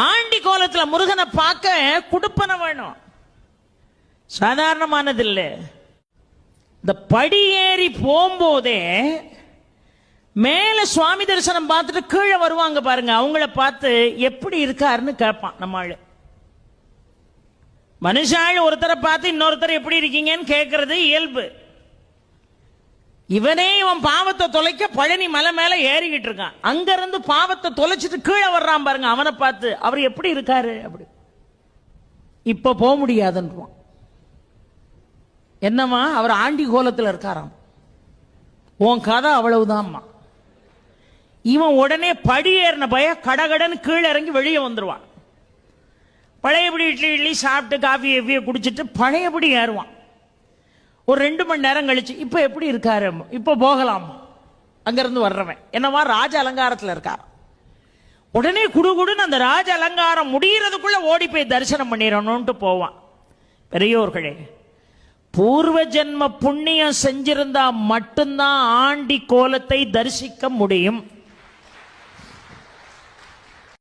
Aunty கோலத்தில் முருகனை பார்க்க குடுப்பனை வேணும், சாதாரணமானது இல்லை. இந்த படி ஏறி போகும்போதே மேல சுவாமி தரிசனம் பார்த்துட்டு கீழே வருவாங்க பாருங்க, அவங்கள பார்த்து எப்படி இருக்காருன்னு கேட்பான் நம்ம ஆளு. மனுஷாள் ஒருத்தரை பார்த்து இன்னொருத்தர் எப்படி இருக்கீங்கன்னு கேட்கறது இயல்பு. இவன் பாவத்தை தொலைக்க பழனி மலை மேல ஏறிக்கிட்டு இருக்கான், அங்க இருந்து பாவத்தை தொலைச்சிட்டு கீழே வர்றான் பாருங்க, அவனை பார்த்து அவர் எப்படி இருக்காரு அப்படி. இப்ப போக முடியாதுன்றான். என்னம்மா அவர் ஆண்டி கோலத்தில் இருக்காராம், உன் கதை அவ்வளவுதான்மா. இவன் உடனே படி ஏறின பய கடகடன்னு கீழே இறங்கி வெளியே வந்துருவான். பழையபடி இட்லி சாப்பிட்டு காஃபி எவ்விய குடிச்சிட்டு பழையபடி ஏறுவான். ஒரு 2 மணி நேரம் கழிச்சு இப்ப எப்படி இருக்காரு, இப்ப போகலாம். அங்கிருந்து வர்றவன் என்னவா ராஜ அலங்காரத்தில் இருக்கார். உடனே குடுகுடுன்னு அந்த ராஜ அலங்காரம் முடிகிறதுக்குள்ள ஓடி போய் தரிசனம் பண்ணிடணும்ட்டு போவான். பெரியோர்களே, பூர்வ ஜென்ம புண்ணியம் செஞ்சிருந்தா மட்டும்தான் ஆண்டி கோலத்தை தரிசிக்க முடியும்.